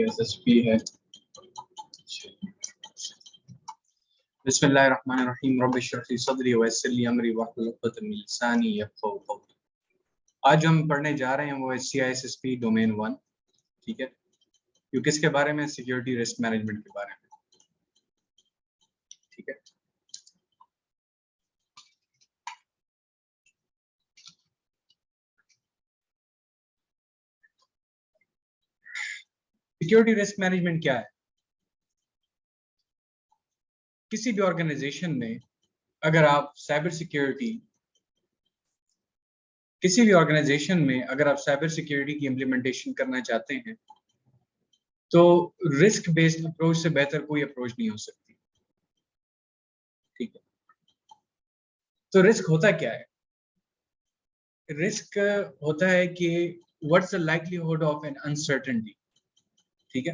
SSP है। बिस्मिल्लाहिर्रहमानिर्रहीम रब्बिश इश्रह ली सदरी वयस्सिर ली अमरी वहलुल उक़दतम मिन लिसानी यफ़क़हू क़ौली। आज हम पढ़ने जा रहे हैं वो है CISSP डोमेन 1। ठीक है, ये किसके बारे में? सिक्योरिटी रिस्क मैनेजमेंट के बारे में। ठीक है, सिक्योरिटी रिस्क मैनेजमेंट क्या है? किसी भी ऑर्गेनाइजेशन में अगर आप साइबर सिक्योरिटी की इम्प्लीमेंटेशन करना चाहते हैं तो रिस्क बेस्ड अप्रोच से बेहतर कोई अप्रोच नहीं हो सकती। ठीक है, तो रिस्क होता क्या है? रिस्क होता है कि what's the likelihood of an uncertainty. ठीक है,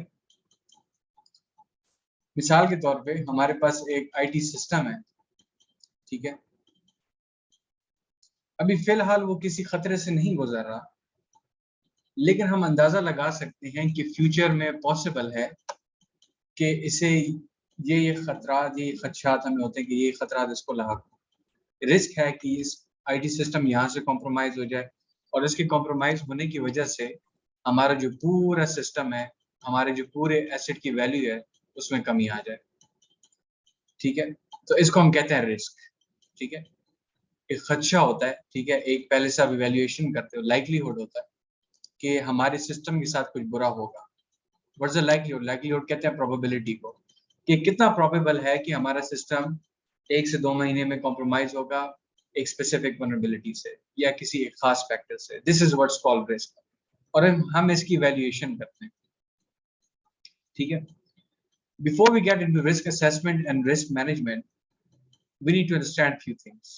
मिसाल के तौर पे हमारे पास एक आईटी सिस्टम है। ठीक है, अभी फिलहाल वो किसी खतरे से नहीं गुजर रहा, लेकिन हम अंदाजा लगा सकते हैं कि फ्यूचर में पॉसिबल है कि इसे ये खदशात हमें होते हैं कि ये खतरात इसको लाक। रिस्क है कि इस आईटी सिस्टम यहाँ से कॉम्प्रोमाइज हो जाए और इसके कॉम्प्रोमाइज होने की वजह से हमारा जो पूरा सिस्टम है, हमारे जो पूरे एसेट की वैल्यू है, उसमें कमी आ जाए। ठीक है, तो इसको हम कहते हैं रिस्क। ठीक है, एक खदशा होता है। ठीक है, एक पहले से आप इवैल्यूएशन करते हो, लाइक्लीहुड होता है कि हमारे सिस्टम के साथ कुछ बुरा होगा। What's the likelihood? लाइक्लीहुड कहते हैं प्रोबेबिलिटी को, कि कितना प्रोबेबल है कि हमारा सिस्टम 1 से 2 महीने में कॉम्प्रोमाइज होगा एक स्पेसिफिक वल्नरेबिलिटी से या किसी एक खास फैक्टर से। This is what's called risk, और हम इसकी इवैल्यूएशन करते हैं। ठीक है, before we get into risk assessment and risk management, we need to understand few things.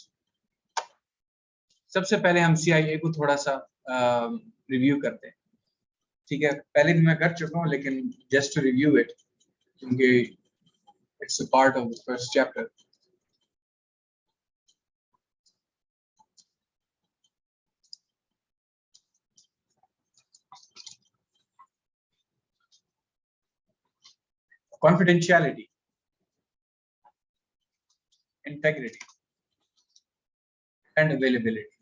सबसे पहले हम CIA को थोड़ा सा रिव्यू करते हैं। ठीक है, पहले भी मैं कर चुका हूँ, लेकिन जस्ट टू रिव्यू इट, क्योंकि it's a part of the first chapter. Confidentiality, integrity, and availability.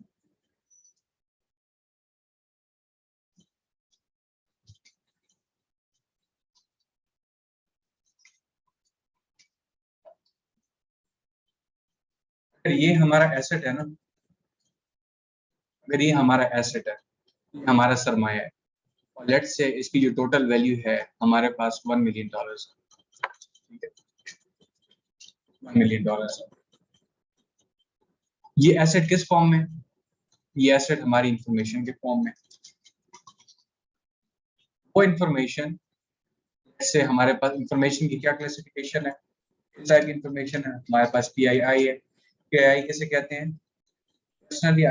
अगर ये हमारा एसेट है ना, अगर ये हमारा एसेट है, हमारा सरमाया है, और लेट्स से इसकी जो टोटल वैल्यू है हमारे पास $1 मिलियन है। ठीक है, $1 मिलियन है। ये एसेट किस फॉर्म में? ये एसेट हमारी इंफॉर्मेशन के फॉर्म में। वो इंफॉर्मेशन से हमारे पास इंफॉर्मेशन की क्या क्लासिफिकेशन है, किस टाइप की इंफॉर्मेशन है? हमारे पास PII है। PII किसे कहते हैं? Personal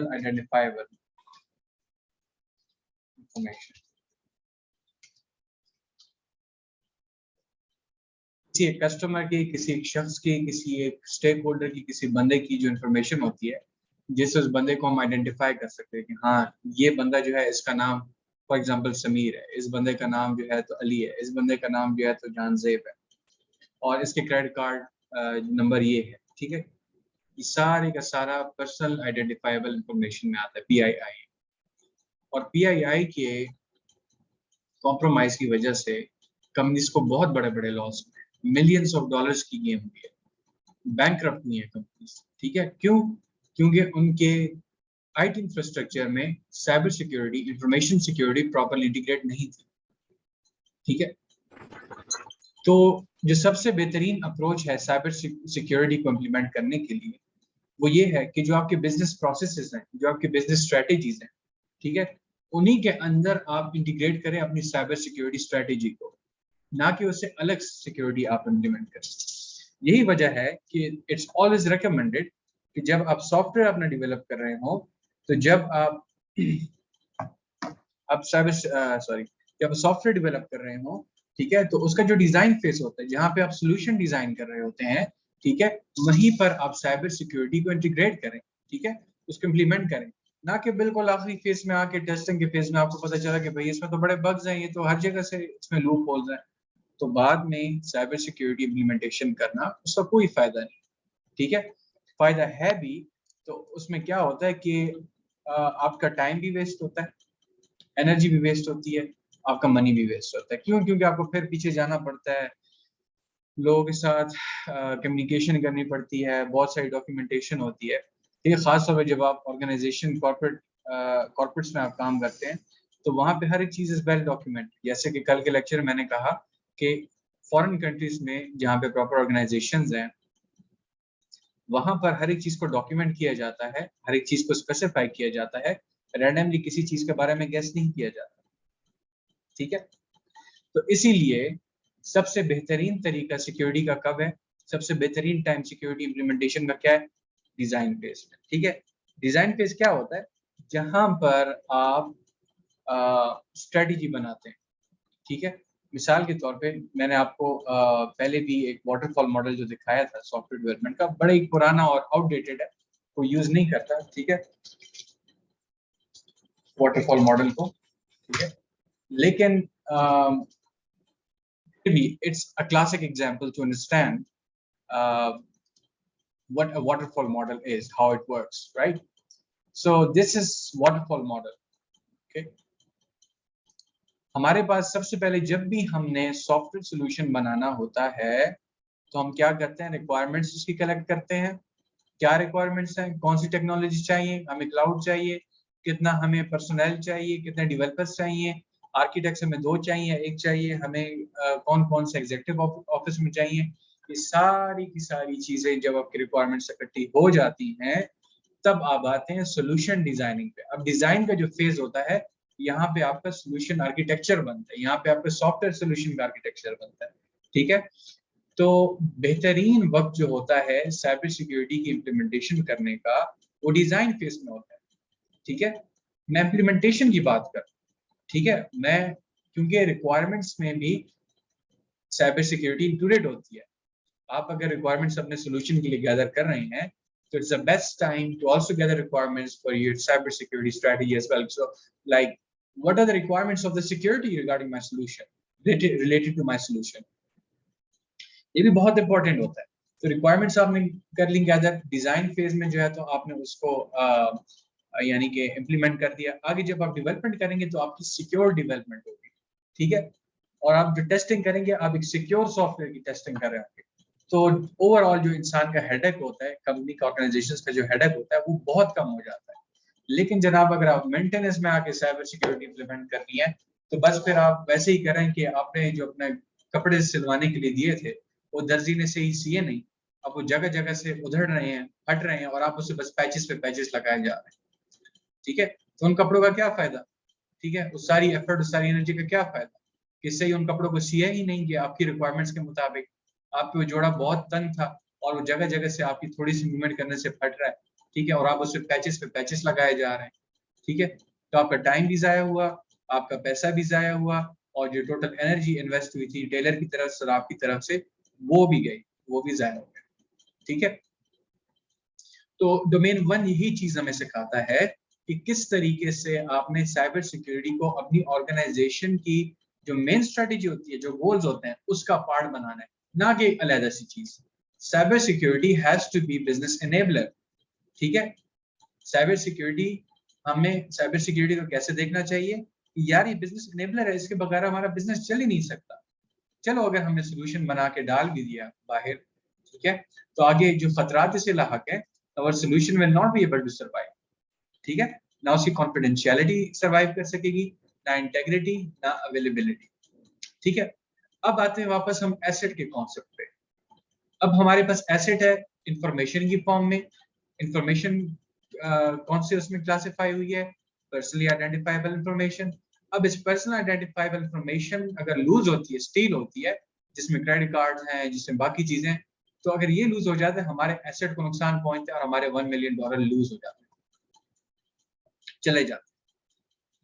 identifiable information. किसी एक कस्टमर की, किसी एक शख्स की, किसी एक स्टेक होल्डर की, किसी बंदे की जो इंफॉर्मेशन होती है, जिससे उस बंदे को हम आइडेंटिफाई कर सकते हैं कि हाँ, ये बंदा जो है, इसका नाम फॉर एग्जांपल समीर है, इस बंदे का नाम जो है तो अली है, इस बंदे का नाम जो है तो जानजेब है, और इसके क्रेडिट कार्ड नंबर ये है। ठीक है, ये सारे का सारा पर्सनल आइडेंटिफाइबल इंफॉर्मेशन में आता है, PII। और PII के कॉम्प्रोमाइज की वजह से कंपनीज को बहुत बड़े बड़े लॉस हुए, मिलियंस ऑफ डॉलर्स की गेम हुई है, बैंकक्रप्ट हुई है कंपनीज। ठीक है, क्यों? क्योंकि उनके आईटी इंफ्रास्ट्रक्चर में cyber security, information security properly integrate नहीं थी। ठीक है, तो जो सबसे बेहतरीन अप्रोच है साइबर सिक्योरिटी को इम्प्लीमेंट करने के लिए, वो ये है कि जो आपके बिजनेस प्रोसेसेस हैं, जो आपके बिजनेस स्ट्रेटेजीज हैं, ठीक है, उन्हीं के अंदर आप इंटीग्रेट करें अपनी साइबर सिक्योरिटी स्ट्रेटेजी को, ना कि उससे अलग सिक्योरिटी आप इम्प्लीमेंट करें। यही वजह है कि इट्स ऑलवेज रिकमेंडेड कि जब आप सॉफ्टवेयर अपना डेवलप कर रहे हो, तो जब आप जब सॉफ्टवेयर डेवलप कर रहे हो, ठीक है, तो उसका जो डिजाइन फेस होता है, जहाँ पे आप सोल्यूशन डिजाइन कर रहे होते हैं, ठीक है, वहीं पर आप साइबर सिक्योरिटी को इंटीग्रेट करें। ठीक है, उसको इम्प्लीमेंट करें, ना कि बिल्कुल आखिरी फेज में आके टेस्टिंग के फेज में आपको पता चला कि भाई इसमें तो बड़े बग्स हैं, ये तो हर जगह से इसमें लूप होल्स हैं, तो बाद में साइबर सिक्योरिटी इम्प्लीमेंटेशन करना उसका कोई फायदा नहीं। ठीक है, फायदा है भी तो उसमें क्या होता है कि आपका टाइम भी वेस्ट होता है, एनर्जी भी वेस्ट होती है, आपका मनी भी वेस्ट होता है। क्यों? क्योंकि आपको फिर पीछे जाना पड़ता है, लोगों के साथ कम्युनिकेशन करनी पड़ती है, बहुत सारी डॉक्यूमेंटेशन होती है। ठीक है, खासतौर पर जब आप ऑर्गेनाइजेशन कॉर्पोरेट्स में आप काम करते हैं तो वहाँ पे हर एक चीज़ इज वेल डॉक्यूमेंट। जैसे कि कल के लेक्चर में मैंने कहा कि फॉरेन कंट्रीज में जहाँ पे प्रॉपर ऑर्गेनाइजेशंस हैं वहाँ पर हर एक चीज़ को डॉक्यूमेंट किया जाता है, हर एक चीज़ को स्पेसिफाई किया जाता है, रैंडमली किसी चीज़ के बारे में गेस नहीं किया जाता। ठीक है, तो इसीलिए सबसे बेहतरीन तरीका सिक्योरिटी का कब है, सबसे बेहतरीन टाइम सिक्योरिटी इम्प्लीमेंटेशन का क्या है? डिजाइन फेज में। ठीक है, डिजाइन फेज क्या होता है? जहां पर आप स्ट्रेटेजी बनाते हैं। ठीक है, मिसाल के तौर पे मैंने आपको पहले भी एक वाटरफॉल मॉडल जो दिखाया था सॉफ्टवेयर डेवलपमेंट का, बड़ा ही पुराना और आउटडेटेड है, कोई यूज नहीं करता। ठीक है, वाटरफॉल मॉडल को। ठीक है, लेकिन it's a classic example to understand what a waterfall model is, how it works, right? So this is waterfall model. Okay, हमारे पास सबसे पहले जब भी हमने सॉफ्टवेयर सॉल्यूशन बनाना होता है तो हम क्या करते हैं? रिक्वायरमेंट्स उसकी कलेक्ट करते हैं। क्या रिक्वायरमेंट्स हैं? कौन सी टेक्नोलॉजी चाहिए हमें? क्लाउड चाहिए? कितना हमें पर्सनल चाहिए? कितने डेवलपर्स चाहिए? आर्किटेक्ट्स हमें 2 चाहिए, 1 चाहिए? हमें कौन कौन से एग्जीक्यूटिव ऑफिस में चाहिए? ये सारी की सारी चीजें जब आपकी रिक्वायरमेंट्स इकट्ठी हो जाती हैं तब आप आते हैं सोल्यूशन डिजाइनिंग पे। अब डिजाइन का जो फेज होता है यहाँ पे आपका सोल्यूशन आर्किटेक्चर बनता है, यहाँ पे आपका सॉफ्टवेयर सोल्यूशन का आर्किटेक्चर बनता है। ठीक है, तो बेहतरीन वक्त जो होता है साइबर सिक्योरिटी की इम्प्लीमेंटेशन करने का वो डिजाइन फेज में होता है। ठीक है, मैं इम्प्लीमेंटेशन की बात कर, ठीक है, मैं क्योंकि रिक्वायरमेंट्स में भी साइबर सिक्योरिटी इंक्लूडेड होती है। आप अगर रिक्वायरमेंट्स अपने सोल्यूशन के लिए गैदर कर रहे हैं तो it's the best time to also gather requirements for your cyber security strategy as well. So like what are the requirements of the security regarding my solution related to my solution? ये भी बहुत important होता है। तो requirements आपने कर ली gather, design phase में जो है तो आपने उसको यानी कि इम्प्लीमेंट कर दिया। आगे जब आप डेवलपमेंट करेंगे तो आपकी सिक्योर डेवलपमेंट होगी। ठीक है, और आप जो टेस्टिंग करेंगे आप एक सिक्योर सॉफ्टवेयर की टेस्टिंग कर रहे होंगे। तो ओवरऑल जो इंसान का हेडेक होता है, कंपनी का ऑर्गेनाइजेशंस का जो हेडेक होता है वो बहुत कम हो जाता है। लेकिन जनाब अगर आप मेंटेनेंस में आके साइबर सिक्योरिटी इम्प्लीमेंट करनी है तो बस फिर आप वैसे ही करें कि आपने जो अपने कपड़े सिलवाने के लिए दिए थे वो दर्जी ने सही सिए नहीं, अब वो जगह जगह से उधड़ रहे हैं, फट रहे हैं और आप उसे बस पैचेस पे पैचेस लगाए जा रहे हैं। ठीक है, तो उन कपड़ों का क्या फायदा? ठीक है, उस सारी एफर्ट उस सारी एनर्जी का क्या फायदा कि इससे ही उन कपड़ों को सिया ही नहीं गया आपकी रिक्वायरमेंट्स के मुताबिक। आपके वो जोड़ा बहुत तंग था और वो जगह जगह से आपकी थोड़ी सी मूवमेंट करने से फट रहा है। ठीक है, और आप उससे पैचेस पे पैचेस लगाए जा रहे हैं। ठीक है, तो आपका टाइम भी जाया हुआ, आपका पैसा भी जाया हुआ और जो टोटल एनर्जी इन्वेस्ट हुई थी टेलर की तरफ से और आपकी तरफ से वो भी गई, वो भी जाया हो गया। ठीक है, तो डोमेन 1 यही चीज हमें सिखाता है कि किस तरीके से आपने साइबर सिक्योरिटी को अपनी ऑर्गेनाइजेशन की जो मेन स्ट्रेटेजी होती है, जो गोल्स होते हैं उसका पार्ट बनाना है, ना कि अलग सी चीज। Cyber security has to be business enabler. ठीक है, साइबर सिक्योरिटी हमें साइबर सिक्योरिटी को कैसे देखना चाहिए? यार ये बिजनेस एनेबलर है, इसके बगैर हमारा बिजनेस चल ही नहीं सकता। चलो अगर हमने सोल्यूशन बना के डाल भी दिया बाहर, ठीक है, तो आगे जो खतरात इसे लाहक है, our solution will not be able to survive। ठीक है, ना उसकी कॉन्फिडेंशियलिटी सर्वाइव कर सकेगी, ना इंटेग्रिटी, ना अवेलेबिलिटी। ठीक है, अब आते हैं वापस हम एसेट के कॉन्सेप्ट पे। अब हमारे पास एसेट है इंफॉर्मेशन की फॉर्म में। इंफॉर्मेशन कौन से उसमें क्लासिफाई हुई है? Personally identifiable information. अब इस पर्सनल आइडेंटिफाइबल इंफॉर्मेशन अगर लूज होती है, स्टील होती है, जिसमें क्रेडिट कार्ड्स हैं, जिसमें बाकी चीजें, तो अगर ये लूज हो जाता है हमारे एसेट को नुकसान पहुंचता है और हमारे $1 मिलियन लूज हो जाते हैं, चले जाते हैं,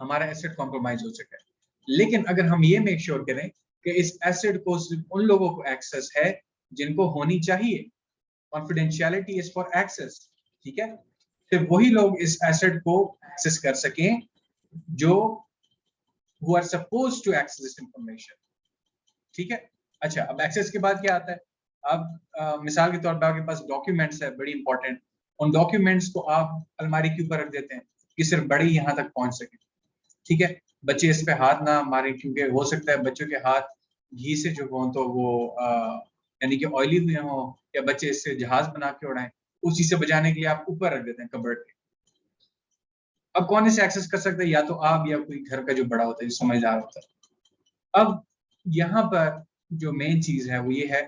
हमारा एसेट कॉम्प्रोमाइज हो चुका है। लेकिन अगर हम ये मेक श्योर करें कि इस एसेट को सिर्फ उन लोगों को एक्सेस है जिनको होनी चाहिए, कॉन्फिडेंशियलिटी इज फॉर एक्सेस। ठीक है, सिर्फ वही लोग इस एसेट को एक्सेस कर सकें जो who are supposed to access this information। ठीक है। अच्छा, अब एक्सेस के बाद क्या आता है? अब मिसाल के तौर पर आपके पास डॉक्यूमेंट्स है बड़ी इंपॉर्टेंट, उन डॉक्यूमेंट्स को आप अलमारी के ऊपर रख देते हैं कि सिर्फ बड़े ही यहाँ तक पहुंच सके। ठीक है, बच्चे इस पे हाथ ना मारे, क्योंकि हो सकता है बच्चों के हाथ घी से जो हो तो वो यानी कि ऑयली हुए हो, या बच्चे इससे जहाज बना के उड़ाएं, उस चीज से बचाने के लिए आप ऊपर रख देते हैं कबर्ड के। अब कौन इसे एक्सेस कर सकता है? या तो आप या कोई घर का जो बड़ा होता है, जो समझदार होता है। अब यहाँ पर जो मेन चीज है वो ये है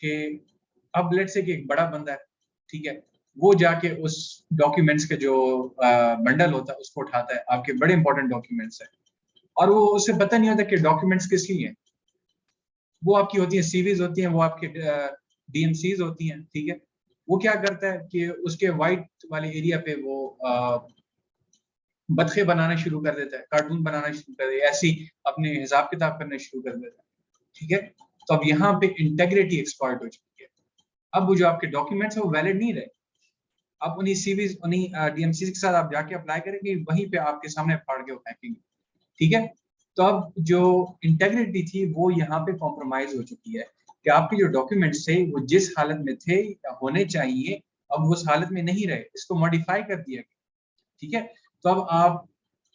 कि अब लेट्स से कि एक बड़ा बंदा है, ठीक है, वो जाके उस डॉक्यूमेंट्स के जो बंडल होता है उसको उठाता है, आपके बड़े इंपॉर्टेंट डॉक्यूमेंट्स है, और वो उसे पता नहीं होता कि डॉक्यूमेंट्स किस लिए हैं। वो आपकी होती है सीवीज होती हैं, वो आपके डीएमसीज होती हैं। ठीक है, वो क्या करता है कि उसके वाइट वाले एरिया पे वो बतखे बनाना शुरू कर देता है, कार्टून बनाना शुरू कर देता है, ऐसी अपने हिसाब किताब करना शुरू कर देता है। ठीक है, तो अब यहाँ पे इंटेग्रिटी एक्सपर्ट हो चुकी है। अब वो जो आपके डॉक्यूमेंट्स है वो वैलिड नहीं रहे। आप उन्हीं सीवीज उन्हीं डीएमसी के साथ आप जाके अप्लाई करेंगे, वहीं पे आपके सामने फाड़ के वो फेंकेंगे। ठीक है, तो अब जो इंटेग्रिटी थी वो यहाँ पे कॉम्प्रोमाइज हो चुकी है कि आपके जो डॉक्यूमेंट्स थे वो जिस हालत में थे या होने चाहिए अब वो उस हालत में नहीं रहे, इसको मॉडिफाई कर दिया गया। ठीक है, तो अब आप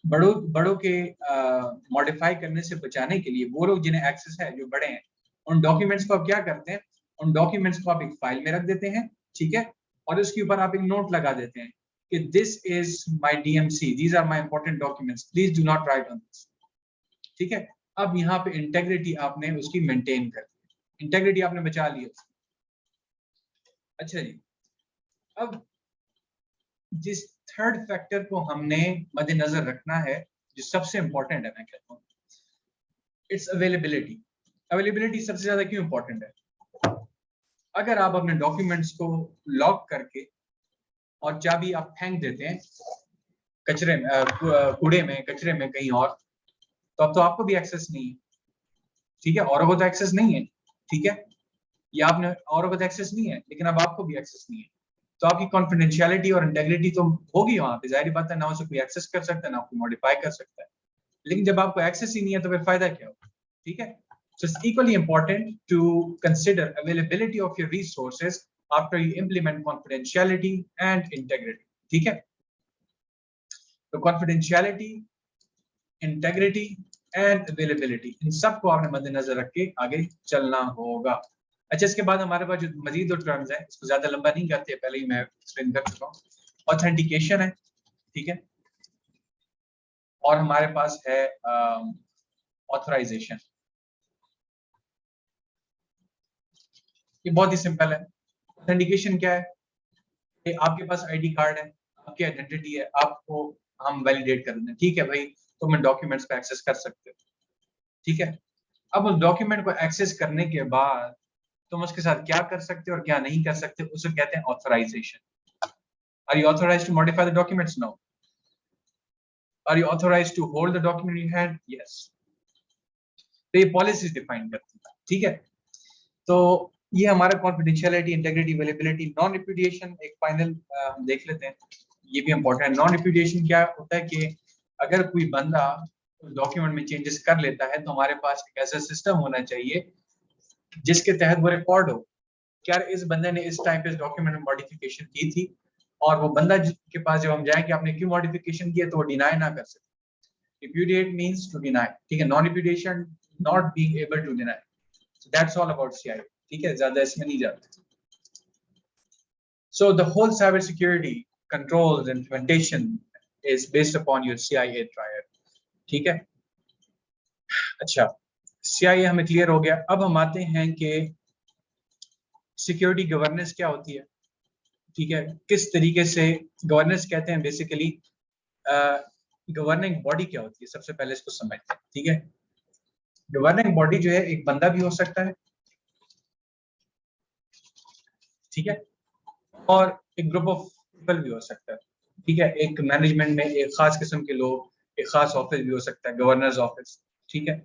बड़ों के मॉडिफाई करने से बचाने के लिए वो लोग जिन्हें एक्सेस है, जो बड़े हैं, उन डॉक्यूमेंट्स को आप क्या करते हैं, उन डॉक्यूमेंट्स को आप एक फाइल में रख देते हैं। ठीक है, और उसके ऊपर आप एक नोट लगा देते हैं कि this is my DMC, these are my important documents, please do not write on this. ठीक है, अब यहाँ पे इंटेग्रिटी आपने उसकी मेंटेन कर दी, इंटेग्रिटी आपने बचा ली उसकी। अच्छा जी, अब जिस थर्ड फैक्टर को हमने मद्देनजर रखना है, जो सबसे इंपॉर्टेंट है, मैं कहता हूँ इट्स अवेलेबिलिटी। अवेलेबिलिटी सबसे ज्यादा क्यों इंपॉर्टेंट है? अगर आप अपने डॉक्यूमेंट्स को लॉक करके और चाबी आप फेंक देते हैं कचरे में, कूड़े में, कचरे में, कहीं और, तो अब तो आपको भी एक्सेस नहीं है। ठीक है, औरों को तो एक्सेस नहीं है। ठीक है, या आपने औरों को तो एक्सेस नहीं है, लेकिन अब आपको भी एक्सेस नहीं है, तो आपकी कॉन्फिडेंशियलिटी और इंटेग्रिटी तो होगी वहां पे, जाहिर बात है, ना उसे कोई एक्सेस कर सकता है, ना कोई मॉडिफाई कर सकता है। लेकिन जब आपको एक्सेस ही नहीं है तो फिर फायदा क्या होगा? ठीक है, so it's equally important to consider availability of your resources after you implement confidentiality and integrity। ठीक है, तो confidentiality, integrity and availability, इन सब को आपने मद्देनजर रख के आगे चलना होगा। अच्छा, इसके बाद हमारे पास जो मजीद दो टर्म्स हैं, इसको ज्यादा लंबा नहीं करते, पहले ही मैं एक्सप्लेन कर चुका हूँ। ऑथेंटिकेशन है, ठीक है, और हमारे पास है ऑथराइजेशन। ये बहुत ही सिंपल है। ऑथेंटिकेशन क्या है? कि आपके पास आईडी कार्ड है, आपकी आइडेंटिटी है, आपको हम वैलिडेट कर दें, ठीक है भाई, तो मैं डॉक्यूमेंट्स को एक्सेस कर सकते हो। ठीक है, अब उस डॉक्यूमेंट को एक्सेस करने के बाद तुम उसके साथ क्या कर सकते हो और क्या नहीं कर सकते, उसे कहते हैं authorisation. Are you authorised to modify the documents? No. Are you authorised to hold the document in hand? Yes. तो ये पॉलिसीज डिफाइन करती है। ठीक है, तो ये हमारा कॉन्फिडेंशियलिटी, इंटेग्रिटी, अवेलेबिलिटी। नॉन रिप्यूडिएशन एक फाइनल हम देख लेते हैं, ये भी इंपॉर्टेंट है। नॉन रिप्यूडिएशन क्या होता है कि अगर कोई बंदा डॉक्यूमेंट में चेंजेस कर लेता है तो हमारे पास एक ऐसा सिस्टम होना चाहिए जिसके तहत वो रिकॉर्ड हो कि यार इस बंदे ने इस टाइम पे इस डॉक्यूमेंट में मॉडिफिकेशन की थी, और वो बंदा के पास जब हम जाएं कि आपने क्यों मॉडिफिकेशन किया, तो वो डिनाई ना कर सके। रिप्यूडिएट मींस टू डिनाई, ठीक है, non repudiation not being able to deny. So that's all about CIA। ठीक है, ज्यादा इसमें नहीं जाते। So the whole cyber security controls implementation is based upon your CIA triad। ठीक है, अच्छा, CIA हमें क्लियर हो गया। अब हम आते हैं कि सिक्योरिटी गवर्नेंस क्या होती है। ठीक है, किस तरीके से गवर्नेंस कहते हैं, बेसिकली गवर्निंग बॉडी क्या होती है, सबसे पहले इसको समझते हैं। ठीक है, गवर्निंग बॉडी जो है एक बंदा भी हो सकता है, ठीक है, और एक ग्रुप ऑफ पीपल भी हो सकता है। ठीक है, एक मैनेजमेंट में एक खास किस्म के लोग, एक खास ऑफिस भी हो सकता है, गवर्नर्स ऑफिस। ठीक है,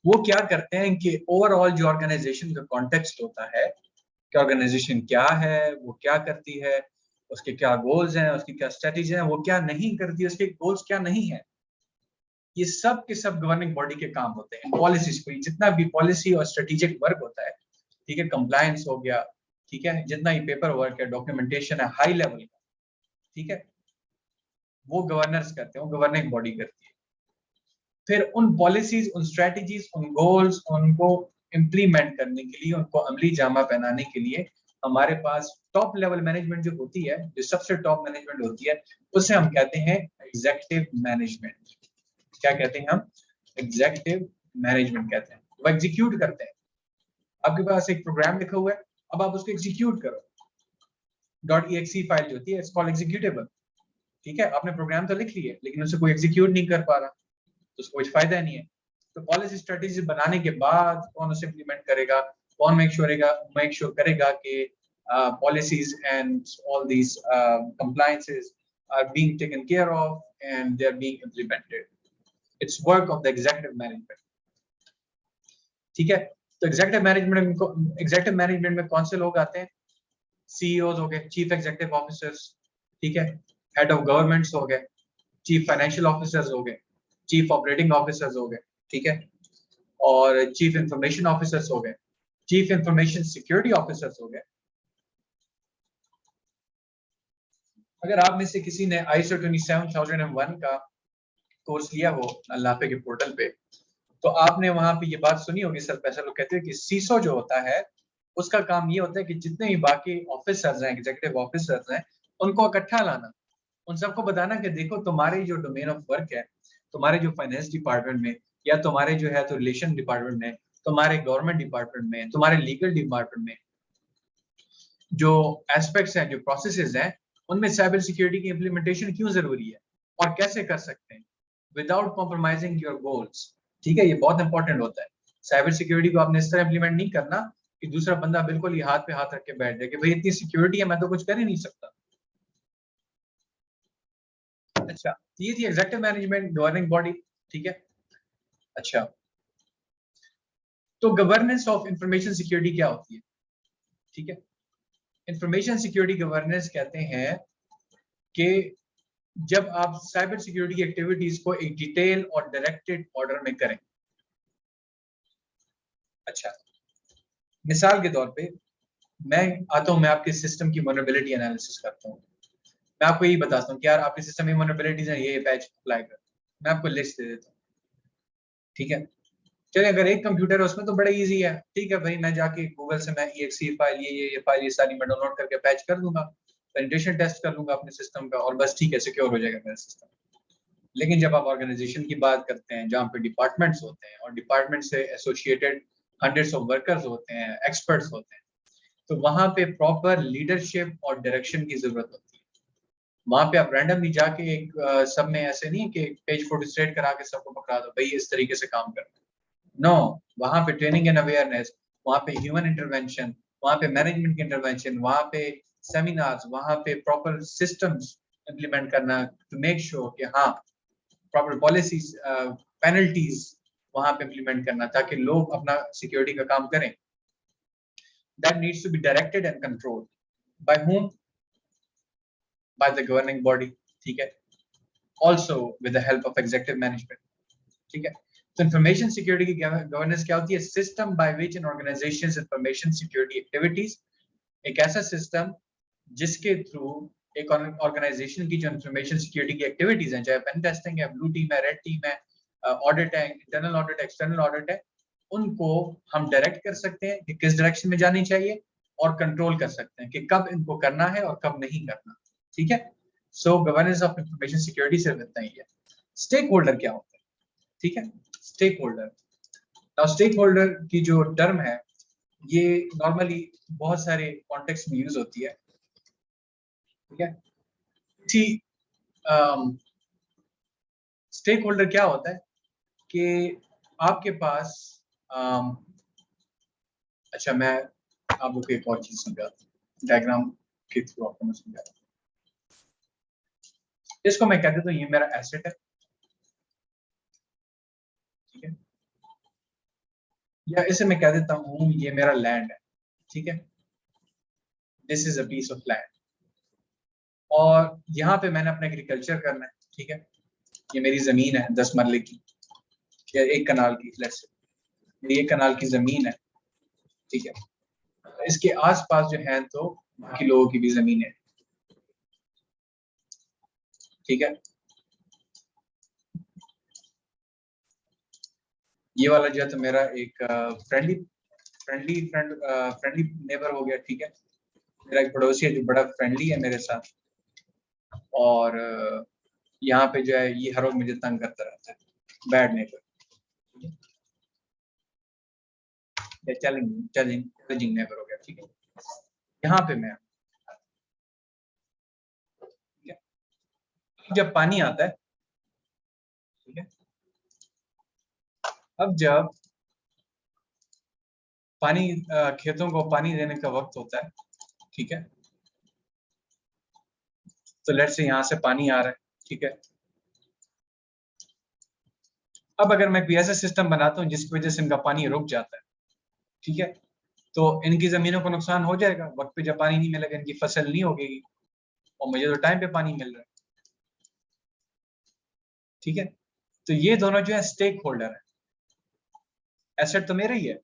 वो क्या करते हैं कि ओवरऑल जो ऑर्गेनाइजेशन का कॉन्टेक्स्ट होता है कि ऑर्गेनाइजेशन क्या है, वो क्या करती है, उसके क्या गोल्स हैं, उसकी क्या स्ट्रेटेजी है, वो क्या नहीं करती, उसके गोल्स क्या नहीं है, ये सब के सब गवर्निंग बॉडी के काम होते हैं। पॉलिसीज को, जितना भी पॉलिसी और स्ट्रेटेजिक वर्क होता है, ठीक है, कंप्लायंस हो गया, ठीक है, जितना ही पेपर वर्क है, डॉक्यूमेंटेशन है हाई लेवल का, ठीक है, वो गवर्नर्स करते हैं, वो गवर्निंग बॉडी करती है। फिर उन पॉलिसीज, उन स्ट्रेटेजीज, उन गोल्स, उनको इम्प्लीमेंट करने के लिए, उनको अमली जामा पहनाने के लिए हमारे पास टॉप लेवल मैनेजमेंट जो होती है, जो सबसे टॉप मैनेजमेंट होती है, उसे हम कहते हैं एग्जीक्यूटिव मैनेजमेंट। क्या कहते हैं हम? एग्जीक्यूटिव मैनेजमेंट कहते हैं। वो एग्जीक्यूट करते हैं। आपके पास एक प्रोग्राम लिखा हुआ है, अब आप उसको एग्जीक्यूट करो। .exe फाइल जो होती है, इट्स कॉल्ड एग्जीक्यूटेबल, ठीक है, आपने प्रोग्राम तो लिख लिया लेकिन उसे कोई एग्जीक्यूट नहीं कर पा रहा, तो उसको कुछ फायदा नहीं है। तो पॉलिसी स्ट्रेटेजी बनाने के बाद कौन उसे इम्प्लीमेंट करेगा, कौन मेक श्योर करेगा कि policies and all these compliances are being taken care of and they are being implemented. It's work of the executive management, ठीक है। तो एग्जीक्यूटिव मैनेजमेंट में कौन से लोग आते हैं? सीईओज हो गए, चीफ एग्जीक्यूटिव ऑफिसर्स, ठीक है, हेड ऑफ गवर्नमेंट्स हो गए, चीफ फाइनेंशियल ऑफिसर्स हो गए, चीफ ऑपरेटिंग ऑफिसर्स हो गए, ठीक है, और चीफ इंफॉर्मेशन ऑफिसर्स हो गए, चीफ इंफॉर्मेशन सिक्योरिटी ऑफिसर्स हो गए। अगर आप में से किसी ने ISO 27001 का कोर्स लिया हो अल्लाफे के पोर्टल पे, तो आपने वहां पे ये बात सुनी होगी, सर पैसा लोग कहते हैं कि सीसो जो होता है उसका काम ये होता है कि जितने भी बाकी ऑफिसर्स हैं, एग्जीक्यूटिव ऑफिसर्स हैं, उनको इकट्ठा लाना, उन सबको बताना कि देखो तुम्हारी जो डोमेन ऑफ वर्क है, तुम्हारे जो फाइनेंस डिपार्टमेंट में, या तुम्हारे जो है तो रिलेशन डिपार्टमेंट में, तुम्हारे गवर्नमेंट डिपार्टमेंट में, तुम्हारे लीगल डिपार्टमेंट में जो एस्पेक्ट्स हैं, जो प्रोसेसेस हैं, उनमें साइबर सिक्योरिटी की इम्प्लीमेंटेशन क्यों जरूरी है और कैसे कर सकते हैं विदाउट कॉम्प्रोमाइजिंग योर गोल्स, ठीक है। ये बहुत इंपॉर्टेंट होता है। साइबर सिक्योरिटी को आपने इस तरह इम्प्लीमेंट नहीं करना कि दूसरा बंदा बिल्कुल ही हाथ पे हाथ रख के बैठ जाए कि भाई इतनी सिक्योरिटी है, मैं तो कुछ कर ही नहीं सकता। अच्छा, ये थी एग्जीक्यूटिव मैनेजमेंट, गवर्निंग बॉडी, ठीक है। अच्छा, तो गवर्नेंस ऑफ इंफॉर्मेशन सिक्योरिटी क्या होती है, ठीक है। इंफॉर्मेशन सिक्योरिटी गवर्नेंस कहते हैं कि जब आप साइबर सिक्योरिटी की एक्टिविटीज को एक डिटेल और डायरेक्टेड ऑर्डर में करें। अच्छा, मिसाल के तौर पे मैं आता हूं, मैं आपके सिस्टम की वल्नरेबिलिटी एनालिसिस करता हूं, मैं आपको यही बताता हूं कि यार आपके सिस्टम में वल्नरेबिलिटीज हैं, ये पैच अप्लाई कर, मैं आपको लिस्ट दे देता हूं, ठीक है। चलिए, अगर एक कंप्यूटर है उसमें तो बड़ा इजी है, ठीक है भाई, मैं जाके गूगल से मैं exe फाइल, ये फाइल, ये सारी मैं डाउनलोड करके पैच कर दूंगा, पेनिट्रेशन टेस्ट कर लूंगा अपने सिस्टम का और बस ठीक है, सिक्योर हो जाएगा मेरा सिस्टम। लेकिन जब आप ऑर्गेनाइजेशन की बात करते हैं जहाँ पे डिपार्टमेंट्स होते हैं और डिपार्टमेंट से एसोसिएटेड हंड्रेड्स ऑफ वर्कर्स होते हैं, एक्सपर्ट्स होते हैं, तो वहां पे प्रॉपर लीडरशिप और डायरेक्शन की जरूरत होती है। वहां पे आप रैंडमली जाके एक सब में ऐसे नहीं कि पेज फोटो स्ट्रेट करा के सबको पकड़ा दो भाई इस तरीके से काम करना, नो, वहां पे ट्रेनिंग एंड अवेयरनेस, वहां पे ह्यूमन इंटरवेंशन, वहां पे मैनेजमेंट की इंटरवेंशन, वहां पे सेमिनार्स, वहां पे प्रॉपर सिस्टम्स इंप्लीमेंट करना टू मेक श्योर कि हाँ प्रॉपर पॉलिसीज, पेनल्टीज वहां पे इंप्लीमेंट करना ताकि लोग अपना सिक्योरिटी का काम करें। That needs to be directed and controlled by whom? By the governing body, ठीक है, also with the help of executive management, ठीक है। तो इंफॉर्मेशन सिक्योरिटी की गवर्नेंस क्या होती है? System by which N organisations information security activities, एक ऐसा सिस्टम जिसके थ्रू एक ऑर्गेनाइजेशन की जो इंफॉर्मेशन सिक्योरिटी की एक्टिविटीज हैं, चाहे पेन टेस्टिंग है, ब्लू टीम है, रेड टीम है, ऑडिट है, इंटरनल ऑडिट, एक्सटर्नल ऑडिट है, उनको हम डायरेक्ट कर सकते हैं कि किस डायरेक्शन में जानी चाहिए और कंट्रोल कर सकते हैं कि कब इनको करना है और कब नहीं करना, ठीक है। सो गवर्नेंस ऑफ इंफॉर्मेशन सिक्योरिटी सिर्फ इतना ही है। स्टेक होल्डर क्या होता है, ठीक है। Stakeholder, now stakeholder की जो टर्म है ये नॉर्मली बहुत सारे कॉन्टेक्स्ट में यूज होती है, ठीक है। स्टेक होल्डर क्या होता है कि आपके पास अच्छा, मैं आपको एक और चीज समझाता हूँ, डायग्राम के थ्रू आपको मैं समझाता हूँ। इसको मैं कह देता हूँ ये मेरा एसेट है, ठीक है, या इसे मैं कह देता हूँ ये मेरा लैंड है, ठीक है, this is a piece of land. और यहाँ पे मैंने अपना एग्रीकल्चर करना है, ठीक है। ये मेरी जमीन है 10 मरले की या 1 कनाल की, लेट्स से मेरी 1 कनाल की जमीन है, ठीक है। इसके आसपास जो है तो बाकी लोगों की भी जमीन है, ठीक है। ये वाला जो है तो मेरा एक फ्रेंडली नेबर हो गया, ठीक है। मेरा एक पड़ोसी है जो बड़ा फ्रेंडली है मेरे साथ, और यहाँ पे जो है ये हर वक्त मुझे तंग करता रहता है, बैड नेबर या चैलेंजिंग नेबर हो गया, ठीक है। यहाँ पे मैं, ठीक है, जब पानी आता है, ठीक है, अब जब पानी खेतों को पानी देने का वक्त होता है, ठीक है, तो लेट्स से यहाँ से पानी आ रहा है, ठीक है। अब अगर मैं कोई ऐसा सिस्टम बनाता हूँ जिसकी वजह से इनका पानी रुक जाता है, ठीक है, तो इनकी जमीनों को नुकसान हो जाएगा, वक्त पे जब पानी नहीं मिलेगा इनकी फसल नहीं होगी, और मुझे तो टाइम पे पानी मिल रहा है, ठीक है। तो ये दोनों जो है स्टेक होल्डर है, एसेट तो मेरा ही है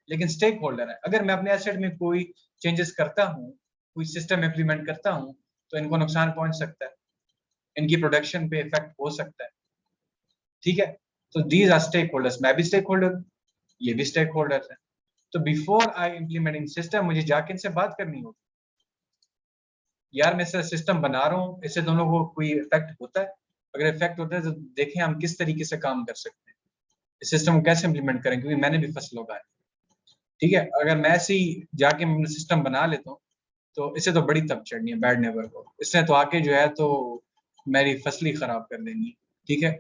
लेकिन स्टेक होल्डर है। अगर मैं अपने एसेट में कोई चेंजेस करता हूँ, कोई सिस्टम इम्प्लीमेंट करता हूँ, तो इनको नुकसान पहुंच सकता है, इनकी प्रोडक्शन पे इफेक्ट हो सकता है, ठीक है। तो दीज आर स्टेक होल्डर्स, मैं भी स्टेक होल्डर, ये भी स्टेक होल्डर है। तो बिफोर आई इम्प्लीमेंटिंग सिस्टम मुझे जाके इनसे बात करनी होगी, यार मैं सिस्टम बना रहा हूँ, इससे दोनों को कोई इफेक्ट होता है? अगर इफेक्ट होता है तो देखें हम किस तरीके से काम कर सकते हैं, इस सिस्टम को कैसे इम्प्लीमेंट करें, क्योंकि मैंने भी फसल उगाई, ठीक है। अगर मैं ऐसे ही जाके सिस्टम बना लेता हूँ तो इससे तो बड़ी तब चढ़नी है बैड नेबर को, इसने तो आके जो है तो मेरी फसल ही खराब कर देनी है, ठीक है।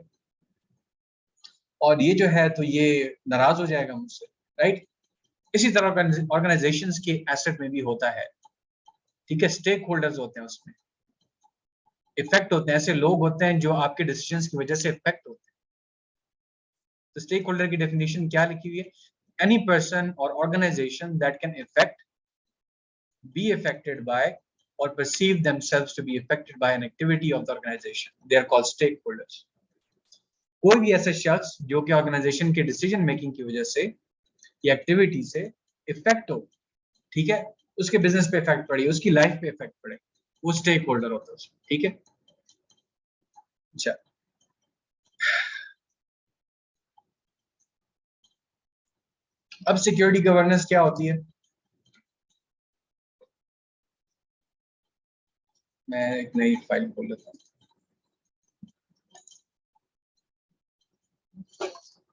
और ये जो है तो ये नाराज हो जाएगा मुझसे, राइट। इसी तरह ऑर्गेनाइजेशंस के एसेट में भी होता है, ठीक है। स्टेक होल्डर्स होते हैं, उसमें इफेक्ट होते हैं, ऐसे लोग होते हैं जो आपके डिसीजंस की वजह से इफेक्ट होते हैं। तो स्टेक होल्डर की डेफिनेशन क्या लिखी हुई है? एनी पर्सन और organization that can effect, be affected by, or perceive themselves to be affected by an activity of the organization. They are called stakeholders. कोई भी ऐसा शख्स जो कि ऑर्गेनाइजेशन के डिसीजन मेकिंग की वजह से या एक्टिविटी से इफेक्ट हो, ठीक है, उसके बिजनेस पे इफेक्ट पड़े, उसकी लाइफ पे इफेक्ट पड़े, वो स्टेक होल्डर होता है उसमें, ठीक है। अच्छा, अब सिक्योरिटी गवर्नेंस क्या होती है? मैं एक नई फाइल खोल लेता हूँ।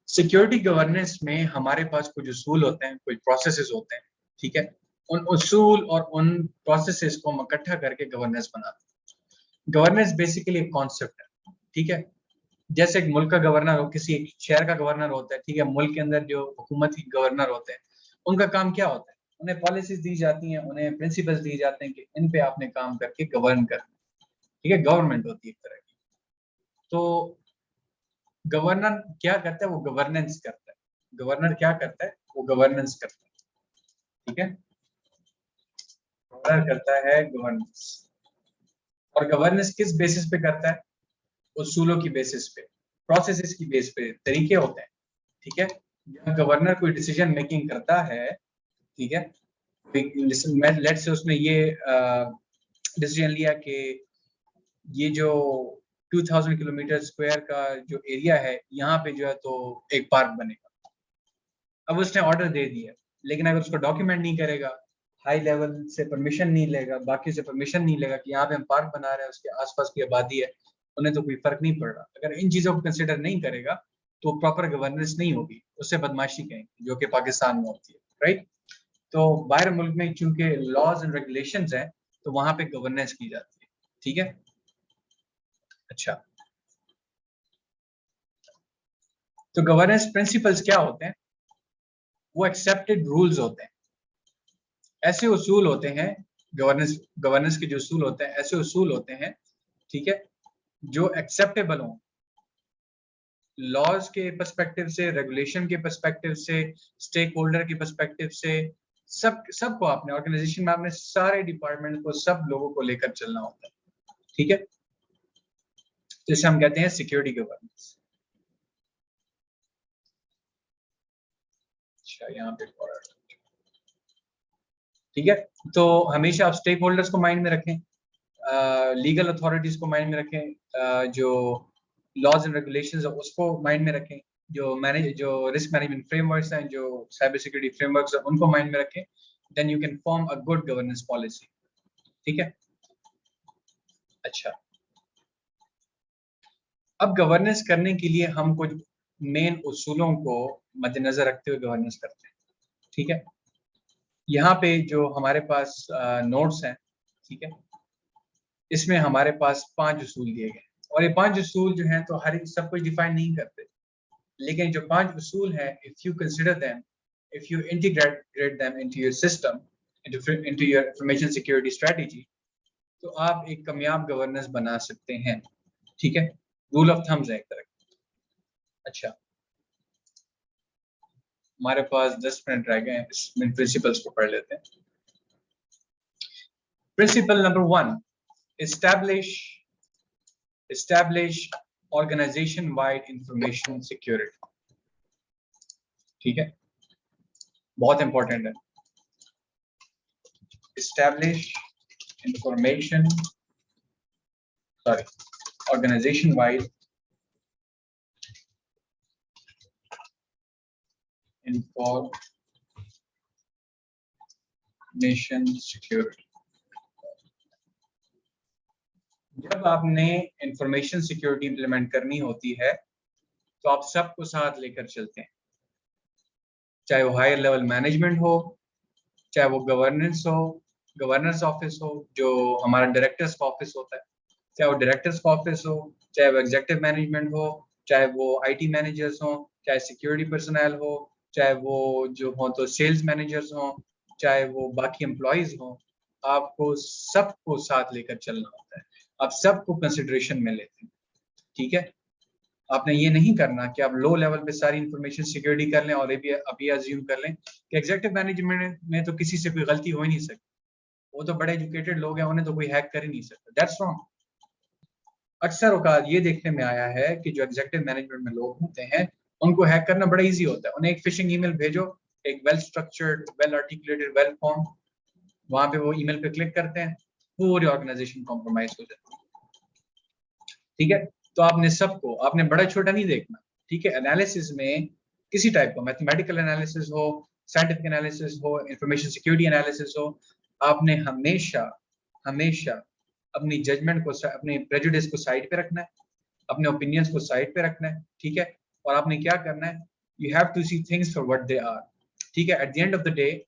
सिक्योरिटी गवर्नेंस में हमारे पास कुछ उसूल होते हैं, कुछ प्रोसेसेस होते हैं, ठीक है। उन उसूल और उन प्रोसेसेस को हम इकट्ठा करके गवर्नेंस बनाते हैं। गवर्नेंस बेसिकली एक कॉन्सेप्ट है, ठीक है। जैसे एक मुल्क का गवर्नर हो, किसी एक शहर का गवर्नर होता है, ठीक है। मुल्क के अंदर जो हुकूमती गवर्नर होते हैं, उनका काम क्या होता है? उन्हें पॉलिसीज दी जाती हैं, उन्हें प्रिंसिपल्स दिए जाते हैं कि इन पे आपने काम करके गवर्न करना, ठीक है। गवर्नमेंट होती है एक तरह की। तो गवर्नर क्या करता है? वो गवर्नेंस करता है। गवर्नर क्या करता है? वो गवर्नेंस करता है, ठीक है। गवर्नर करता है गवर्नेंस, और गवर्नेंस किस बेसिस पे करता है? उसूलों की बेसिस पे, प्रोसेसेस की बेस पे, तरीके होते हैं, ठीक है। जब गवर्नर कोई डिसीजन मेकिंग करता है, ठीक है, लेट्स से उसने ये डिसीजन लिया कि ये जो 2000 किलोमीटर स्क्वायर का जो एरिया है, यहाँ पे जो है तो एक पार्क बनेगा। अब उसने ऑर्डर दे दिया, लेकिन अगर उसको डॉक्यूमेंट नहीं करेगा, हाई लेवल से परमिशन नहीं लेगा, बाकी से परमिशन नहीं लेगा कि यहाँ पे हम पार्क बना रहे हैं, उसके आसपास की आबादी है, उन्हें तो कोई फर्क नहीं पड़ रहा। अगर इन चीजों को कंसिडर नहीं करेगा तो प्रॉपर गवर्नेंस नहीं होगी, उससे बदमाशी कहेंगे, जो कि पाकिस्तान में होती है, राइट। तो बाहर मुल्क में चूंकि लॉज एंड रेगुलेशंस हैं, तो वहां पे गवर्नेंस की जाती है, ठीक है। अच्छा, तो गवर्नेंस प्रिंसिपल्स क्या होते हैं? वो एक्सेप्टेड रूल्स होते हैं, ऐसे उसूल होते हैं। गवर्नेंस गवर्नेंस के जो उसूल होते हैं, ऐसे उसूल होते हैं, ठीक है, जो एक्सेप्टेबल हों लॉज के पर्सपेक्टिव से, रेगुलेशन के पर्सपेक्टिव से, स्टेक होल्डर के पर्सपेक्टिव से, सबको आपने ऑर्गेनाइजेशन में आपने सारे डिपार्टमेंट को, सब लोगों को लेकर चलना होता है, ठीक है, जैसे हम कहते हैं सिक्योरिटी गवर्नेंस। अच्छा, यहाँ पे ठीक है, तो हमेशा आप स्टेक होल्डर्स को माइंड में रखें, लीगल अथॉरिटीज को माइंड में रखें, जो लॉज एंड रेगुलेशंस है उसको माइंड में रखें, जो रिस्क मैनेजमेंट फ्रेमवर्क्स हैं, जो साइबर सिक्योरिटी फ्रेमवर्क्स हैं उनको माइंड में रखें, then you can form a good governance policy. ठीक है, अच्छा, अब गवर्नेंस करने के लिए हम कुछ मेन उसूलों को मद्देनजर रखते हुए गवर्नेंस करते हैं। ठीक है, यहाँ पे जो हमारे पास नोट्स हैं, ठीक है, इसमें हमारे पास 5 उसूल दिए गए, और ये 5 उसूल जो हैं तो हर एक सब कुछ डिफाइन नहीं करते, लेकिन जो 5 उसूल हैं, if you consider them, if you integrate them into your system, into your information security strategy, तो आप एक कामयाब गवर्नेंस बना सकते हैं। ठीक है, रूल ऑफ थम्स है एक तरह। अच्छा, हमारे पास 10 मिनट रह गए हैं, इसमें प्रिंसिपल्स को पढ़ लेते हैं। Principle number 1, establish organization wide information security। ठीक है, बहुत इंपॉर्टेंट है। organization wide information security। जब आपने इंफॉर्मेशन सिक्योरिटी इंप्लीमेंट करनी होती है तो आप सबको साथ लेकर चलते हैं, चाहे वो हायर लेवल मैनेजमेंट हो, चाहे वो गवर्नेंस ऑफिस हो, जो हमारा डायरेक्टर्स का ऑफिस होता है, चाहे वो डायरेक्टर्स का ऑफिस हो, चाहे वो एग्जीक्यूटिव मैनेजमेंट हो, चाहे वो आईटी मैनेजर्स हो, चाहे सिक्योरिटी पर्सनल हो, चाहे वो जो हो तो सेल्स मैनेजर्स हो, चाहे वो बाकी एम्प्लॉयज हो, आपको सबको साथ लेकर चलना होता है, आप सबको कंसिडरेशन में लेते हैं। ठीक है, आपने ये नहीं करना कि आप लो लेवल पे सारी इंफॉर्मेशन सिक्योरिटी कर लें और अभी अज्यूम कर लें कि एग्जीक्यूटिव मैनेजमेंट में तो किसी से कोई गलती हो ही नहीं सकती, वो तो बड़े एजुकेटेड लोग हैं, उन्हें तो कोई हैक कर ही नहीं सकता। That's wrong. अक्सर औकात ये देखने में आया है कि जो एग्जीक्यूटिव मैनेजमेंट में लोग होते हैं उनको हैक करना बड़ा इजी होता है, उन्हें एक फिशिंग ईमेल भेजो, एक well structured, well articulated, well form, वहां पे वो ईमेल पे क्लिक करते हैं, पूरी ऑर्गेनाइजेशन कॉम्प्रोमाइज हो जाती है। ठीक है, तो आपने बड़ा छोटा नहीं देखना। ठीक है, एनालिसिस में किसी टाइप का, मैथमेटिकल एनालिसिस हो, साइंटिफिक एनालिसिस हो, इंफॉर्मेशन सिक्योरिटी एनालिसिस हो, आपने हमेशा अपनी जजमेंट को, अपने प्रेजुडिस को साइड पे रखना है, अपने ओपिनियंस को साइड पे रखना है। ठीक है, और आपने क्या करना है, you have to see things for what they are. ठीक है, at the end of the day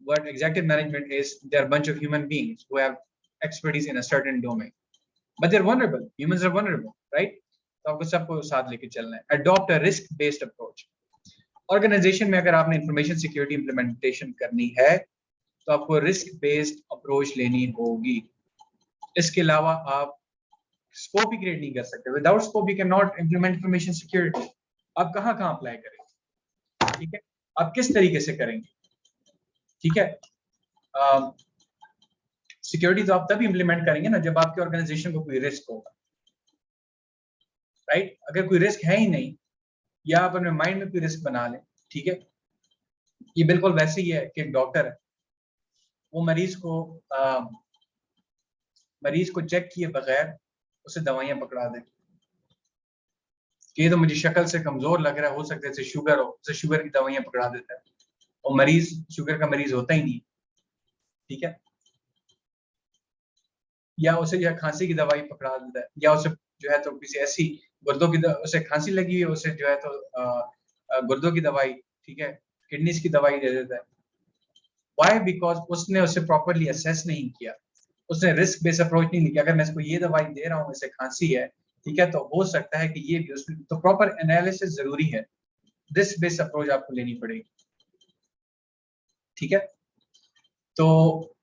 what executive management is, they're a bunch of human beings who have expertise in a certain domain, but they're vulnerable, humans are vulnerable, right? तो आपको सबको साथ लेके चलना है। adopt a risk based approach। Organization में अगर आपने इंफॉर्मेशन सिक्योरिटी इंप्लीमेंटेशन करनी है तो आपको रिस्क बेस्ड अप्रोच लेनी होगी। इसके अलावा आप स्कोप ही क्रिएट नहीं कर सकते। Without scope you can not implement information security. आप कहाँ अप्लाई करेंगे? ठीक है, आप किस तरीके से करेंगे? ठीक है, सिक्योरिटी तो आप तभी इंप्लीमेंट करेंगे ना जब आपके ऑर्गेनाइजेशन को कोई रिस्क होगा, राइट? अगर कोई रिस्क है ही नहीं या आप अपने माइंड में कोई रिस्क बना लें, ठीक है, ये बिल्कुल वैसे ही है कि एक डॉक्टर है, वो मरीज को चेक किए बगैर उसे दवाइयां पकड़ा दे कि ये तो मुझे शक्ल से कमजोर लग रहा है, हो सकता है इसे शुगर हो, उसे शुगर की दवाइयां पकड़ा देता है, और मरीज शुगर का मरीज होता ही नहीं। ठीक है, या उसे जो है खांसी की दवाई पकड़ा देता है, या उसे जो है तो किसी ऐसी गुर्दों की उसे खांसी लगी है, उसे जो है तो गुर्दों की दवाई, ठीक है, किडनीज की दवाई दे देता है। व्हाई? बिकॉज उसने उसे प्रॉपरली असेस नहीं किया, उसने रिस्क बेस्ड अप्रोच नहीं लिया। अगर मैं इसको ये दवाई दे रहा हूँ, इसे खांसी है, ठीक है, तो हो सकता है कि ये भी उसमें, तो प्रॉपर एनालिसिस जरूरी है, रिस्क बेस्ड अप्रोच आपको लेनी पड़ेगी। ठीक है, तो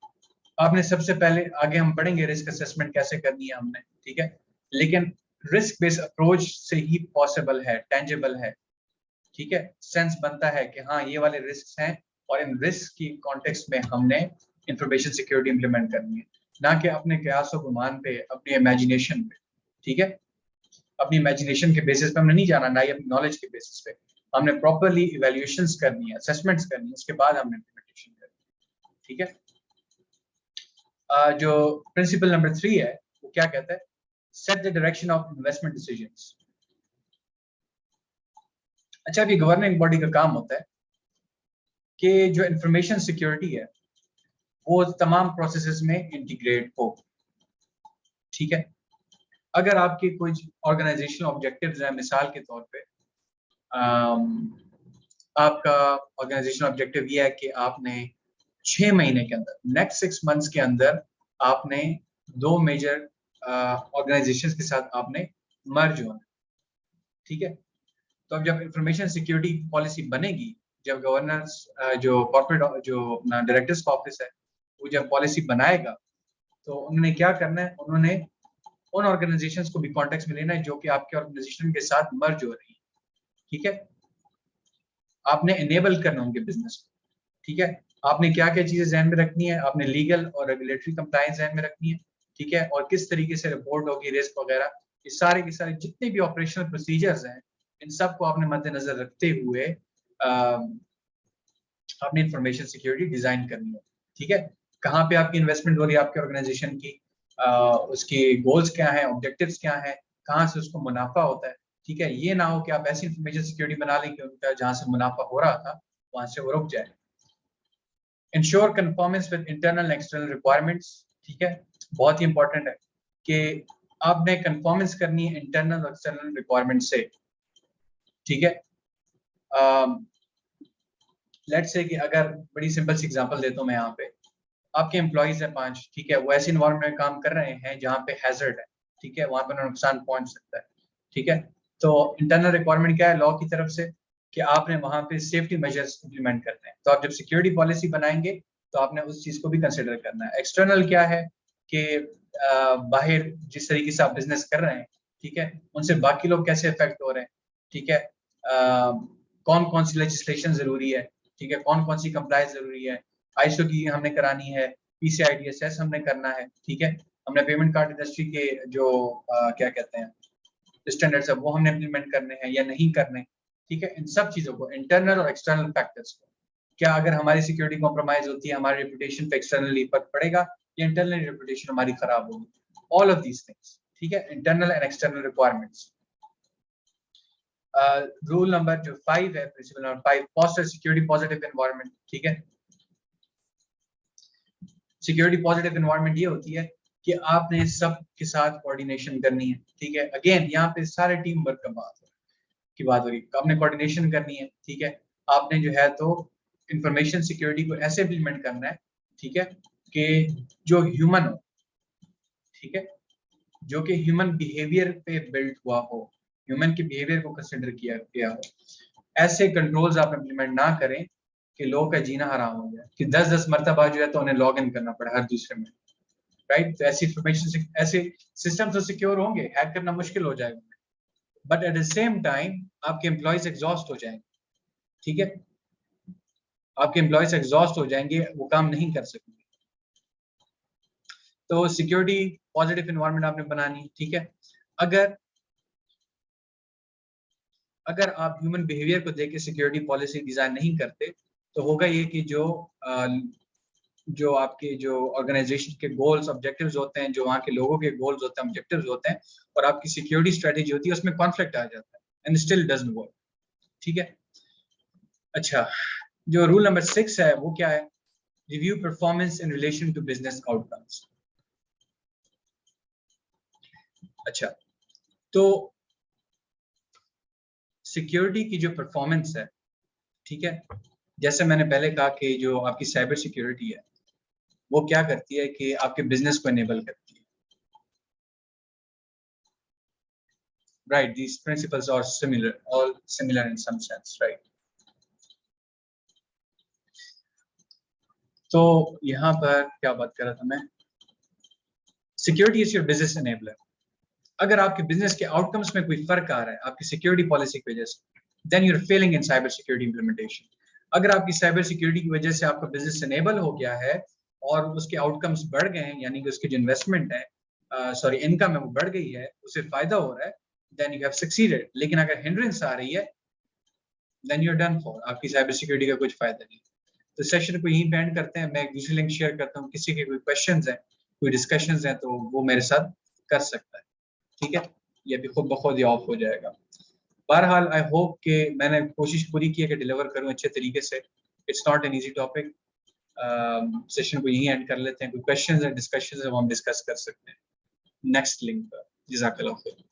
आपने सबसे पहले, आगे हम पढ़ेंगे रिस्क असेसमेंट कैसे करनी है हमने, ठीक है, लेकिन रिस्क बेस्ड अप्रोच से ही पॉसिबल है, टेंजिबल है। ठीक है, सेंस बनता है कि हाँ ये वाले रिस्क हैं और इन रिस्क की कॉन्टेक्स्ट में हमने इंफॉर्मेशन सिक्योरिटी इंप्लीमेंट करनी है। ना कि अपने कयास और गुमान पे, अपनी इमेजिनेशन पे। ठीक है, अपनी इमेजिनेशन के बेसिस पे हमने नहीं जाना, ना ही अपनी नॉलेज के बेसिस पे। हमने प्रॉपरली इवैल्यूएशंस करनी है, असेसमेंट्स करनी है, उसके बाद हमने इम्प्लीमेंटेशन करनी है। ठीक है, जो प्रिंसिपल नंबर 3 है वो क्या कहता है? Set the direction of investment decisions. अच्छा, अभी गवर्निंग बॉडी का काम होता है कि जो इंफॉर्मेशन सिक्योरिटी है वो तमाम प्रोसेसेस में इंटीग्रेट हो। ठीक है, अगर आपके कोई ऑर्गेनाइजेशनल ऑब्जेक्टिव्स हैं, मिसाल के तौर पे आपका ऑर्गेनाइजेशनल ऑब्जेक्टिव ये है कि आपने 6 महीने के अंदर, नेक्स्ट 6 मंथ्स के अंदर आपने 2 मेजर ऑर्गेनाइजेशंस के साथ आपने मर्ज होना। ठीक है, तो अब जब इंफॉर्मेशन सिक्योरिटी पॉलिसी बनेगी, जब गवर्नर्स जो कॉर्पोरेट जो डायरेक्टर्स का ऑफिस है वो जब पॉलिसी बनाएगा, तो उन्होंने क्या करना है? उन्होंने उन ऑर्गेनाइजेशंस को भी कॉन्टेक्स्ट में लेना है जो कि आपके ऑर्गेनाइजेशन के साथ मर्ज हो रही है। ठीक है, आपने एनेबल करना उनके बिजनेस को। ठीक है, आपने क्या क्या चीजें ध्यान में रखनी है? आपने लीगल और रेगुलेटरी कंप्लायंस ध्यान में रखनी है। ठीक है, और किस तरीके से रिपोर्ट होगी, रिस्क वगैरह, ये सारे के सारे जितने भी ऑपरेशनल प्रोसीजर्स हैं, इन सबको आपने मद्देनजर रखते हुए आपने इंफॉर्मेशन सिक्योरिटी डिजाइन करनी है। ठीक है, कहाँ पे आपकी इन्वेस्टमेंट हो रही है आपके ऑर्गेनाइजेशन की, उसके गोल्स क्या है, ऑब्जेक्टिव्स क्या है, कहाँ से उसको मुनाफा होता है। ठीक है, ये ना हो कि आप ऐसी इंफॉर्मेशन सिक्योरिटी बना लें कि उनका जहाँ से मुनाफा हो रहा था वहां से वो रुक जाए। Ensure conformance with internal external requirements. ठीक है, बहुत ही इंपॉर्टेंट है कि आपने कन्फॉर्मेंस करनी है इंटरनल और एक्सटर्नल रिक्वायरमेंट से। ठीक है, लेट्स से कि अगर बड़ी सिंपल सी एग्जांपल देता हूँ मैं यहाँ पे, आपके एम्प्लॉइज हैं 5। ठीक है, वो ऐसे इन्वायरमेंट में काम कर रहे हैं जहाँ पे हैजर्ड है। ठीक है, वहां पर नुकसान पहुंच सकता है। ठीक है, तो इंटरनल रिक्वायरमेंट क्या है लॉ की तरफ से कि आपने वहां पे सेफ्टी मेजर्स इंप्लीमेंट करने हैं। तो आप जब सिक्योरिटी पॉलिसी बनाएंगे तो आपने उस चीज को भी कंसिडर करना है। एक्सटर्नल क्या है कि बाहर जिस तरीके से आप बिजनेस कर रहे हैं, ठीक है, उनसे बाकी लोग कैसे इफेक्ट हो रहे हैं। ठीक है, कौन कौन सी लेजिस्लेशन जरूरी है। ठीक है, कौन कौन सी कंप्लायंस जरूरी है। आईएसओ की हमने करानी है, पीसीआई डीएसएस हमने करना है। ठीक है, हमने पेमेंट कार्ड इंडस्ट्री के जो क्या कहते हैं स्टैंडर्ड्स है वो हमने इंप्लीमेंट करने हैं या नहीं करने। ठीक है, इन सब चीजों को, इंटरनल और एक्सटर्नल फैक्टर्स को, क्या अगर हमारी सिक्योरिटी कॉम्प्रोमाइज होती है, हमारी रेपुटेशन पे एक्सटर्नली इफेक्ट पड़ेगा या इंटरनल रेपुटेशन हमारी खराब होगी। All of these things. ठीक है, internal and external requirements. Rule number जो 5 है, principle number 5, foster security positive environment. ठीक है, सिक्योरिटी पॉजिटिव एनवायरनमेंट ये होती है कि आपने सब के साथ कोऑर्डिनेशन करनी है। ठीक है, अगेन यहाँ पे सारे टीम वर्क का बात की बात हो रही है, आपने कोऑर्डिनेशन करनी है। ठीक है, आपने जो है तो इंफॉर्मेशन सिक्योरिटी को ऐसे इम्प्लीमेंट करना है, ठीक है, कि जो ह्यूमन हो, ठीक है, जो कि ह्यूमन बिहेवियर पे बिल्ड हुआ हो, ह्यूमन के बिहेवियर को कंसिडर किया गया हो। ऐसे कंट्रोल्स आप इम्प्लीमेंट ना करें कि लोगों का जीना हराम हो जाए, कि 10-10 मरतबा जो है तो उन्हें लॉग इन करना पड़े हर दूसरे में। राइट, तो ऐसी इंफॉर्मेशन, ऐसे सिस्टम तो सिक्योर होंगे, हैक करना मुश्किल हो जाएगा, but at the same time आपके एम्प्लॉयज एग्जॉस्ट हो जाएंगे। ठीक है, आपके एम्प्लॉयज एग्जॉस्ट हो जाएंगे, वो काम नहीं कर सकेंगे। तो सिक्योरिटी पॉजिटिव एनवायरनमेंट आपने बनानी। ठीक है, अगर अगर आप ह्यूमन बिहेवियर को देख के सिक्योरिटी पॉलिसी डिजाइन नहीं करते तो होगा ये कि जो आपके जो ऑर्गेनाइजेशन के गोल्स ऑब्जेक्टिव्स होते हैं, जो वहाँ के लोगों के गोल्स होते हैं ऑब्जेक्टिव्स होते हैं, और आपकी सिक्योरिटी स्ट्रेटेजी होती है, उसमें कॉन्फ्लिक्ट आ जाता है एंड स्टिल डजंट वर्क। ठीक है, अच्छा, जो रूल नंबर 6 है वो क्या है? Review performance in relation to business outcomes. अच्छा, तो सिक्योरिटी की जो परफॉर्मेंस है, ठीक है, जैसे मैंने पहले कहा कि जो आपकी साइबर सिक्योरिटी है वो क्या करती है कि आपके बिजनेस को एनेबल करती है। Right, these principles are similar, all similar in some sense, right. तो यहाँ पर क्या बात कर रहा था मैं? Security is your business enabler. अगर आपके बिजनेस के आउटकम्स में कोई फर्क आ रहा है आपकी सिक्योरिटी पॉलिसी की वजह से, then you are failing in cyber security implementation. अगर आपकी साइबर सिक्योरिटी की वजह से आपका बिजनेस एनेबल हो गया है और उसके आउटकम्स बढ़ गए हैं, यानी कि उसकी जो इन्वेस्टमेंट है, सॉरी इनकम है वो बढ़ गई है, उसे फायदा हो रहा है, देन यू हैव सक्सीडेड। लेकिन अगर हिंड्रेंस आ रही है, then you are done for, आपकी साइबर सिक्योरिटी का कुछ फायदा नहीं। तो सेशन को यहीं पे एंड करते हैं। मैं एक दूसरी लिंक शेयर करता हूँ, किसी के कोई क्वेश्चंस हैं, कोई डिस्कशंस हैं, तो वो मेरे साथ कर सकता है, ठीक है। ये भी खुद ब खुद ही ऑफ हो जाएगा। बहरहाल आई होप कि मैंने कोशिश पूरी की है कि डिलीवर करूँ अच्छे तरीके से। It's not an easy topic. Session को यहीं एंड कर लेते हैं। कोई क्वेश्चंस है, डिस्कशंस है, वो हम डिस्कस कर सकते हैं नेक्स्ट लिंक पर। जज़ाकल्लाह खैर।